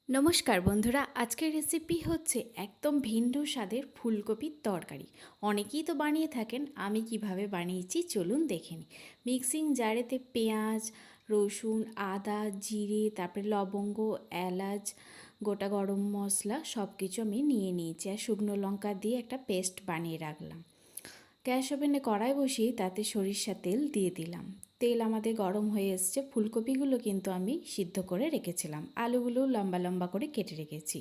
নমস্কার বন্ধুরা, আজকের রেসিপি হচ্ছে একদম ভিন্ন স্বাদের ফুলকপির তরকারি। অনেকেই তো বানিয়ে থাকেন, আমি কিভাবে বানিয়েছি চলুন দেখে নিই। মিক্সিং জারেতে পেঁয়াজ, রসুন, আদা, জিরে, তারপরে লবঙ্গ, এলাচ, গোটা গরম মশলা সব কিছু আমি নিয়ে নিয়েছি আর শুকনো লঙ্কা দিয়ে একটা পেস্ট বানিয়ে রাখলাম। গ্যাস ওভেনে কড়াই বসিয়ে তাতে সরিষার তেল দিয়ে দিলাম। তেল আমাদের গরম হয়ে এসছে। ফুলকপিগুলো কিন্তু আমি সিদ্ধ করে রেখেছিলাম, আলুগুলো লম্বা লম্বা করে কেটে রেখেছি।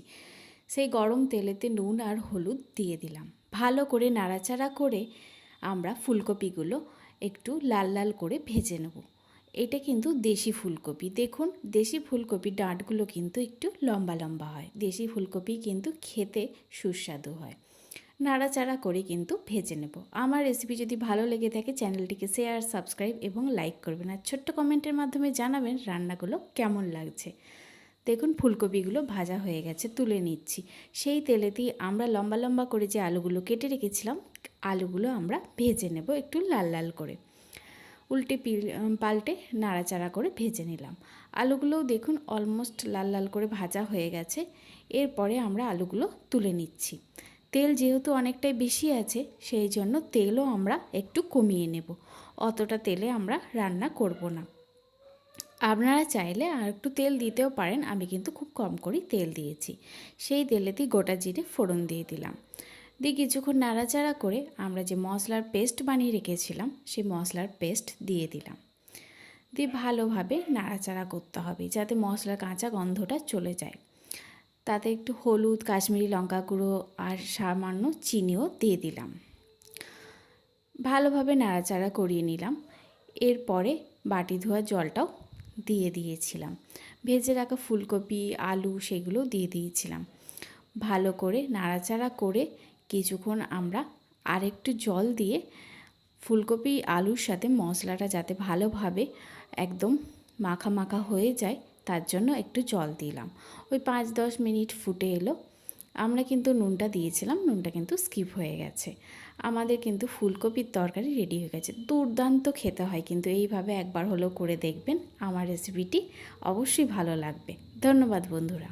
সেই গরম তেলেতে নুন আর হলুদ দিয়ে দিলাম। ভালো করে নাড়াচাড়া করে আমরা ফুলকপিগুলো একটু লাল লাল করে ভেজে নেব। এটা কিন্তু দেশি ফুলকপি। দেখুন, দেশি ফুলকপির ডাঁটগুলো কিন্তু একটু লম্বা লম্বা হয়। দেশি ফুলকপি কিন্তু খেতে সুস্বাদু হয়। নাড়াচাড়া করে কিন্তু ভেজে নেব। আমার রেসিপি যদি ভালো লেগে থাকে চ্যানেলটিকে শেয়ার, সাবস্ক্রাইব এবং লাইক করবেন আর ছোট্ট কমেন্টের মাধ্যমে জানাবেন রান্নাগুলো কেমন লাগছে। দেখুন, ফুলকপিগুলো ভাজা হয়ে গেছে, তুলে নিচ্ছি। সেই তেলেতেই আমরা লম্বা লম্বা করে যে আলুগুলো কেটে রেখেছিলাম, আলুগুলো আমরা ভেজে নেব একটু লাল লাল করে। উল্টে পাল্টে নাড়াচাড়া করে ভেজে নিলাম। আলুগুলোও দেখুন অলমোস্ট লাল লাল করে ভাজা হয়ে গেছে। এরপরে আমরা আলুগুলো তুলে নিচ্ছি। তেল যেহেতু অনেকটাই বেশি আছে, সেই জন্য তেলও আমরা একটু কমিয়ে নেব। অতটা তেলে আমরা রান্না করব না। আপনারা চাইলে আর একটু তেল দিতেও পারেন, আমি কিন্তু খুব কম করেই তেল দিয়েছি। সেই তেলেতেই গোটা জিরে ফোড়ন দিয়ে দিলাম। দিয়ে কিছুক্ষণ নাড়াচাড়া করে আমরা যে মশলার পেস্ট বানিয়ে রেখেছিলাম সেই মশলার পেস্ট দিয়ে দিলাম। দিয়ে ভালোভাবে নাড়াচাড়া করতে হবে যাতে মশলার কাঁচা গন্ধটা চলে যায়। তাতে একটু হলুদ, কাশ্মীরি লঙ্কা গুঁড়ো আর সামান্য চিনিও দিয়ে দিলাম। ভালোভাবে নাড়াচাড়া করিয়ে নিলাম। এরপরে বাটি ধোয়া জলটাও দিয়ে দিয়েছিলাম। ভেজে রাখা ফুলকপি, আলু সেগুলো দিয়ে দিয়েছিলাম। ভালো করে নাড়াচাড়া করে কিছুক্ষণ আমরা আরেকটু জল দিয়ে ফুলকপি আলুর সাথে মশলাটা যাতে ভালোভাবে একদম মাখা মাখা হয়ে যায় তার জন্য একটু জল দিলাম। ওই 5-10 মিনিট ফুটে এলো। আমরা কিন্তু নুনটা দিয়েছিলাম, নুনটা কিন্তু স্কিপ হয়ে গেছে। আমাদের কিন্তু ফুলকপির তরকারি রেডি হয়ে গেছে। দুর্দান্ত খেতে হয়, কিন্তু এইভাবে একবার হলেও করে দেখবেন। আমার রেসিপিটি অবশ্যই ভালো লাগবে। ধন্যবাদ বন্ধুরা।